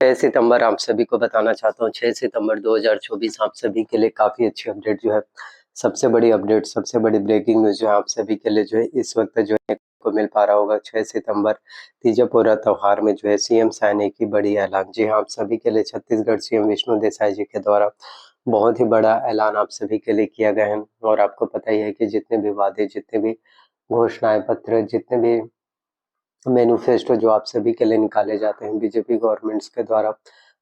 6 सितंबर आप सभी को बताना चाहता हूँ 6 सितंबर 2024 आप सभी के लिए काफ़ी अच्छी अपडेट जो है, सबसे बड़ी अपडेट, सबसे बड़ी ब्रेकिंग न्यूज़ जो है आप सभी के लिए जो है इस वक्त जो है को मिल पा रहा होगा। 6 सितंबर तीजा पूरा त्योहार में जो है सीएम साइने की बड़ी ऐलान। जी हाँ, आप सभी के लिए छत्तीसगढ़ सीएम विष्णु देसाई जी के द्वारा बहुत ही बड़ा ऐलान आप सभी के लिए किया गया है। और आपको पता ही है कि जितने भी वादे, जितने भी घोषणाएँ पत्र, जितने भी मैनिफेस्टो जो आप सभी के लिए निकाले जाते हैं बीजेपी गवर्नमेंट्स के द्वारा,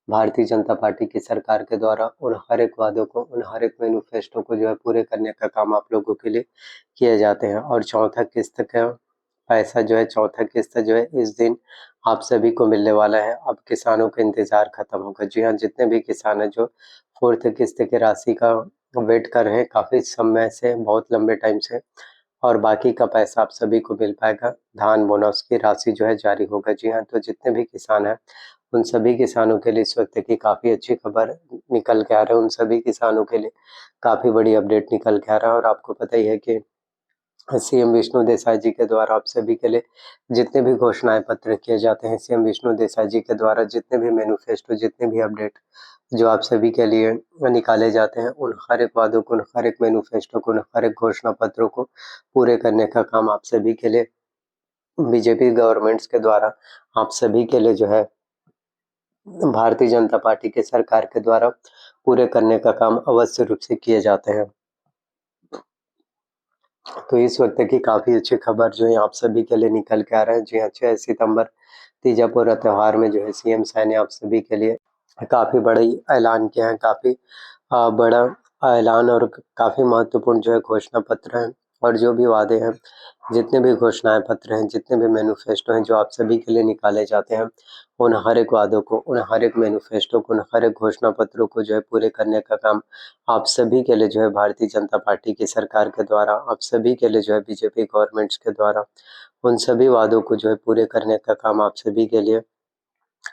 भारतीय जनता पार्टी की सरकार के द्वारा, उन हर एक वादों को, उन हर एक मैनिफेस्टो को जो है पूरे करने का काम आप लोगों के लिए किए जाते हैं। और चौथा किस्त का पैसा जो है, चौथा किस्त जो है इस दिन आप सभी को मिलने वाला है। अब किसानों का इंतजार खत्म होगा। जी हाँ, जितने भी किसान हैं जो फोर्थ किस्त की राशि का वेट कर रहे हैं काफी समय से, बहुत लंबे टाइम से, और बाकी का पैसा आप सभी को मिल पाएगा। धान बोनस की राशि जो है जारी होगा। जी हाँ, तो जितने भी किसान हैं उन सभी किसानों के लिए इस वक्त की काफ़ी अच्छी खबर निकल के आ रहा है। उन सभी किसानों के लिए काफ़ी बड़ी अपडेट निकल के आ रहा है। और आपको पता ही है कि सीएम विष्णु देसाई जी के द्वारा आप सभी के लिए जितने भी घोषणाएं पत्र किए जाते हैं, सीएम विष्णु देसाई जी के द्वारा जितने भी मैनिफेस्टो, जितने भी अपडेट जो आप सभी के लिए निकाले जाते हैं, उन हर एक वादों को, उन हर एक मैनिफेस्टो को, उन हर एक घोषणा पत्रों को पूरे करने का काम आप सभी के लिए बीजेपी गवर्नमेंट्स के द्वारा, आप सभी के लिए जो है भारतीय जनता पार्टी के सरकार के द्वारा पूरे करने का काम अवश्य रूप से किए जाते हैं। तो इस वक्त की काफ़ी अच्छी खबर जो है आप सभी के लिए निकल के आ रहा है। जी हाँ, 6 सितंबर तीजा पूरा त्योहार में जो है सीएम साइने ने आप सभी के लिए काफ़ी बड़ी ऐलान किया है। काफ़ी बड़ा ऐलान और काफ़ी महत्वपूर्ण जो है घोषणा पत्र हैं। और जो भी वादे हैं, जितने भी घोषणाएं पत्र हैं, जितने भी मैनिफेस्टो हैं जो आप सभी के लिए निकाले जाते हैं, उन हर एक वादों को, उन हर एक मैनिफेस्टो को, उन हर एक घोषणा पत्रों को जो है पूरे करने का काम आप सभी के लिए जो है भारतीय जनता पार्टी की सरकार के द्वारा, आप सभी के लिए जो है बीजेपी गवर्नमेंट्स के द्वारा उन सभी वादों को जो है पूरे करने का काम आप सभी के लिए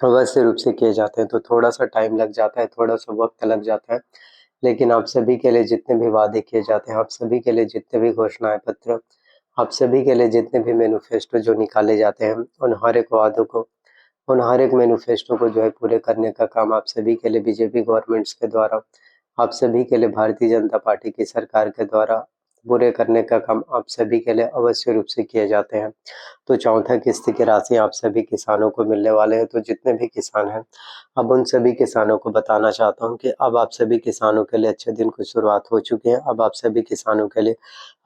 अवश्य रूप से किए जाते हैं। तो थोड़ा-सा टाइम लग जाता है, थोड़ा-सा वक़्त लग जाता है, लेकिन आप सभी के लिए जितने भी वादे किए जाते हैं, आप सभी के लिए जितने भी घोषणाएँ पत्र, आप सभी के लिए जितने भी मैनिफेस्टो जो निकाले जाते हैं, उन हर एक वादों को, उन हर एक मैनिफेस्टो को जो है पूरे करने का काम आप सभी के लिए बीजेपी गवर्नमेंट्स के द्वारा, आप सभी के लिए भारतीय जनता पार्टी की सरकार के द्वारा पूरे करने का काम आप सभी के लिए अवश्य रूप से किए जाते हैं। तो चौथा किस्त की राशि आप सभी किसानों को मिलने वाले हैं। तो जितने भी किसान हैं, अब उन सभी किसानों को बताना चाहता हूँ कि अब आप सभी किसानों के लिए अच्छे दिन की शुरुआत हो चुकी है। अब आप सभी किसानों के लिए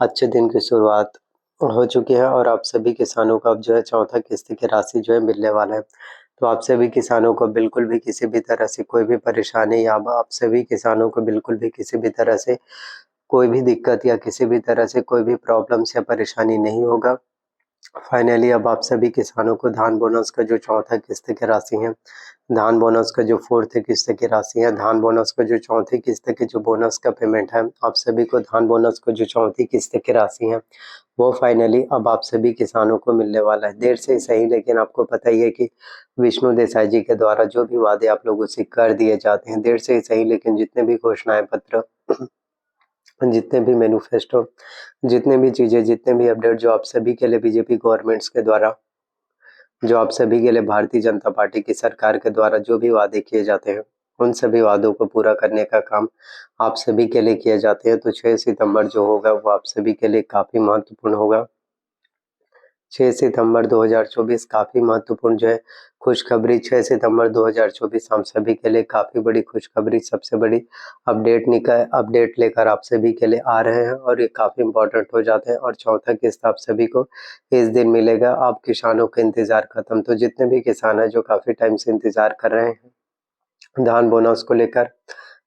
अच्छे दिन की शुरुआत हो चुकी है और आप सभी किसानों को अब जो है चौथा किस्त की राशि जो है मिलने वाला है। तो आप सभी किसानों को बिल्कुल भी किसी भी तरह से कोई भी परेशानी, या अब आप सभी किसानों को बिल्कुल भी किसी भी तरह से कोई भी दिक्कत या किसी भी तरह से कोई भी प्रॉब्लम्स या परेशानी नहीं होगा। फाइनली अब आप सभी किसानों को धान बोनस का जो चौथा किस्त की राशि है, धान बोनस का जो फोर्थ किस्त की राशि है, धान बोनस का जो चौथी किस्त की जो बोनस का पेमेंट है, आप सभी को धान बोनस को जो चौथी किस्त की राशि है, वो फाइनली अब आप सभी किसानों को मिलने वाला है। देर से ही सही, लेकिन आपको पता ही है कि विष्णु देसाई जी के द्वारा जो भी वादे आप लोगों से कर दिए जाते हैं, देर से ही सही, लेकिन जितने भी घोषणाएं पत्र, जितने भी मैनिफेस्टो, जितने भी चीज़ें, जितने भी अपडेट जो आप सभी के लिए बीजेपी गवर्नमेंट्स के द्वारा, जो आप सभी के लिए भारतीय जनता पार्टी की सरकार के द्वारा जो भी वादे किए जाते हैं, उन सभी वादों को पूरा करने का काम आप सभी के लिए किए जाते हैं। तो 6 सितंबर जो होगा वो आप सभी के लिए काफ़ी महत्वपूर्ण होगा। 6 सितंबर 2024 काफ़ी महत्वपूर्ण जो है खुशखबरी, 6 सितंबर 2024 हम सभी के लिए काफ़ी बड़ी खुशखबरी, सबसे बड़ी अपडेट लेकर आप सभी के लिए आ रहे हैं और ये काफ़ी इम्पोर्टेंट हो जाते हैं। और चौथा किस्त आप सभी को इस दिन मिलेगा। अब किसानों का इंतज़ार खत्म। तो जितने भी किसान हैं जो काफ़ी टाइम से इंतज़ार कर रहे हैं धान बोनस को लेकर,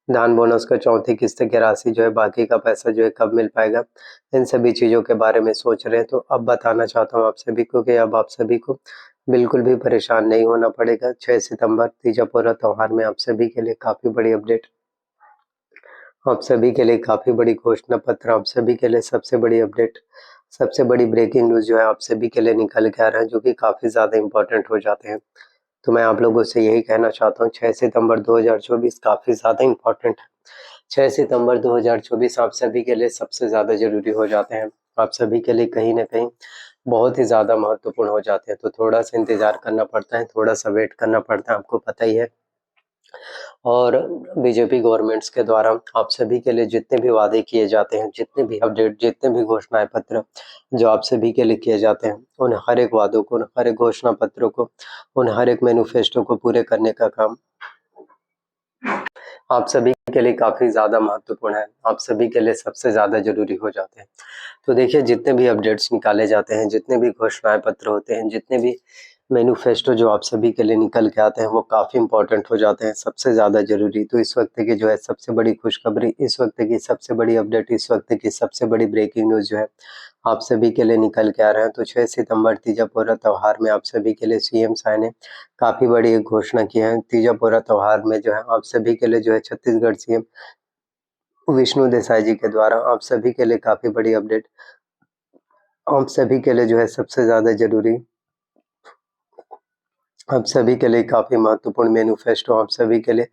धान बोनस का चौथी किस्त की राशि जो है, बाकी का पैसा जो है कब मिल पाएगा, इन सभी चीज़ों के बारे में सोच रहे हैं। तो अब बताना चाहता हूँ आप सभी को कि अब आप सभी को बिल्कुल भी परेशान नहीं होना पड़ेगा। 6 सितंबर तीजा पूरा त्योहार में आप सभी के लिए काफ़ी बड़ी अपडेट, आप सभी के लिए काफ़ी बड़ी घोषणा पत्र, आप सभी के लिए सबसे बड़ी अपडेट, सबसे बड़ी ब्रेकिंग न्यूज़ जो है आप सभी के लिए निकल के आ रहा है, जो कि काफ़ी ज़्यादा इम्पोर्टेंट हो जाते हैं। तो मैं आप लोगों से यही कहना चाहता हूँ, 6 सितंबर 2024 काफ़ी ज़्यादा इम्पोर्टेंट है। 6 सितंबर 2024 आप सभी के लिए सबसे ज़्यादा ज़रूरी हो जाते हैं। आप सभी के लिए कहीं न कहीं बहुत ही ज़्यादा महत्वपूर्ण हो जाते हैं। तो थोड़ा-सा इंतज़ार करना पड़ता है, थोड़ा-सा वेट करना पड़ता है, आपको पता ही है। और बीजेपी गवर्नमेंट्स के द्वारा आप सभी के लिए जितने भी वादे किए जाते हैं, जितने भी अपडेट, जितने भी घोषणाएँ पत्र जो आप सभी के लिए किए जाते हैं, उन हर एक वादों को, उन हर एक घोषणा पत्रों को, उन हर एक मैनिफेस्टो को पूरे करने का काम आप सभी के लिए काफ़ी ज़्यादा महत्वपूर्ण है, आप सभी के लिए सबसे ज़्यादा ज़रूरी हो जाते हैं। तो देखिए जितने भी अपडेट्स निकाले जाते हैं, जितने भी घोषणाएँ पत्र होते हैं, जितने भी मैनिफेस्टो जो आप सभी के लिए निकल के आते हैं, वो काफ़ी इम्पोर्टेंट हो जाते हैं, सबसे ज़्यादा ज़रूरी। तो इस वक़्त की जो है सबसे बड़ी खुशखबरी, इस वक़्त की सबसे बड़ी अपडेट, इस वक़्त की सबसे बड़ी ब्रेकिंग न्यूज़ जो है आप सभी के लिए निकल के आ रहे हैं। तो 6 सितंबर तीजा पोरा त्योहार में आप सभी के लिए सीएम साहब ने काफ़ी बड़ी एक घोषणा की है। तीजा पोरा त्योहार में जो है आप सभी के लिए जो है छत्तीसगढ़ सीएम विष्णु देसाई जी के द्वारा आप सभी के लिए काफ़ी बड़ी अपडेट, आप सभी के लिए जो है सबसे ज़्यादा ज़रूरी, आप सभी के लिए काफ़ी महत्वपूर्ण मैनिफेस्टो, आप सभी के लिए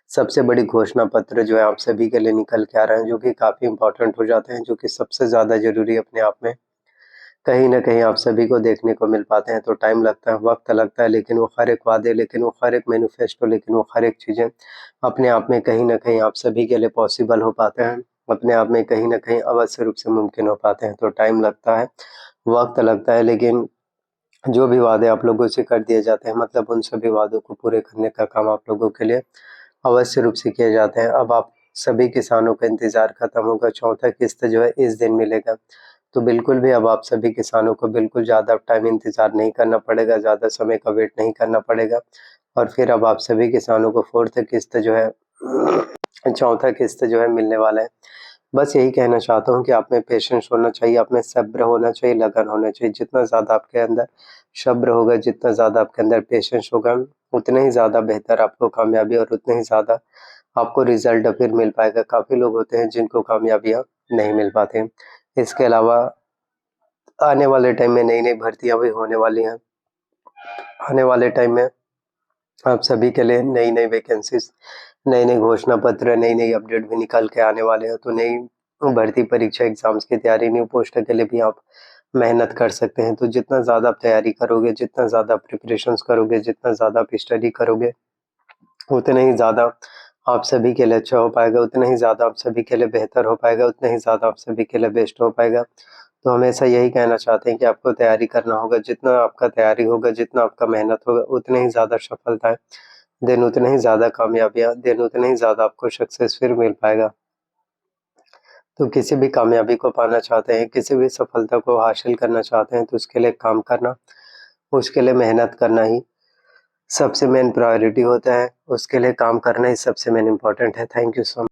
सबसे बड़ी घोषणा पत्र जो है आप सभी के लिए निकल के आ रहे हैं, जो कि काफ़ी इम्पोर्टेंट हो जाते हैं, जो कि सबसे ज़्यादा ज़रूरी अपने आप में कहीं न कहीं आप सभी को देखने को मिल पाते हैं। तो टाइम लगता है, वक़्त लगता है, लेकिन वो हर एक वादे, लेकिन वो हर एक मैनिफेस्टो, लेकिन वो हर एक चीज़ें अपने आप में कहीं न कहीं आप सभी के लिए पॉसिबल हो पाते हैं, अपने आप में कहीं न कहीं अवश्य रूप से मुमकिन हो पाते हैं। तो टाइम लगता है, वक़्त लगता है, लेकिन जो भी वादे आप लोगों से कर दिए जाते हैं, मतलब उन सभी वादों को पूरे करने का काम आप लोगों के लिए अवश्य रूप से किए जाते हैं। अब आप सभी किसानों का इंतज़ार खत्म होगा, चौथा किस्त जो है इस दिन मिलेगा। तो बिल्कुल भी अब आप सभी किसानों को बिल्कुल ज़्यादा टाइम इंतज़ार नहीं करना पड़ेगा, ज़्यादा समय का वेट नहीं करना पड़ेगा और फिर अब आप सभी किसानों को 4th किस्त जो है चौथा किस्त जो है मिलने वाला है। बस यही कहना चाहता हूँ कि आप में पेशेंस होना चाहिए, आप में सब्र होना चाहिए, लगन होना चाहिए। जितना ज़्यादा आपके अंदर सब्र होगा, जितना ज़्यादा आपके अंदर पेशेंस होगा, उतने ही ज़्यादा बेहतर आपको कामयाबी और उतने ही ज़्यादा आपको रिज़ल्ट फिर मिल पाएगा। काफ़ी लोग होते हैं जिनको कामयाबियाँ नहीं मिल पाते हैं। इसके अलावा आने वाले टाइम में नई-नई भर्तियाँ भी होने वाली हैं। आने वाले टाइम में आप सभी के लिए नई-नई वैकेंसीज़, नए-नए घोषणा पत्र, नई-नई अपडेट भी निकल के आने वाले हैं। तो नई भर्ती परीक्षा एग्ज़ाम्स की तैयारी, न्यू पोस्ट के लिए भी आप मेहनत कर सकते हैं। तो जितना ज़्यादा आप तैयारी करोगे, जितना ज़्यादा प्रिपरेशंस करोगे, जितना ज़्यादा आप स्टडी करोगे, उतने ही ज़्यादा आप सभी के लिए अच्छा हो पाएगा, उतना ही ज़्यादा आप सभी के लिए बेहतर हो पाएगा, उतना ही ज़्यादा आप सभी के लिए बेस्ट हो पाएगा। तो हमेशा यही कहना चाहते हैं कि आपको तैयारी करना होगा, जितना आपका तैयारी होगा, जितना आपका मेहनत होगा, उतने ही ज़्यादा सफलताएँ, देन उतने ही ज़्यादा कामयाबियाँ, देन उतने ही ज़्यादा आपको सक्सेस फिर मिल पाएगा। तो किसी भी कामयाबी को पाना चाहते हैं, किसी भी सफलता को हासिल करना चाहते हैं, तो उसके लिए काम करना, उसके लिए मेहनत करना ही सबसे मेन प्रायोरिटी होता है, उसके लिए काम करना ही सबसे मेन इम्पोर्टेंट है। Thank you so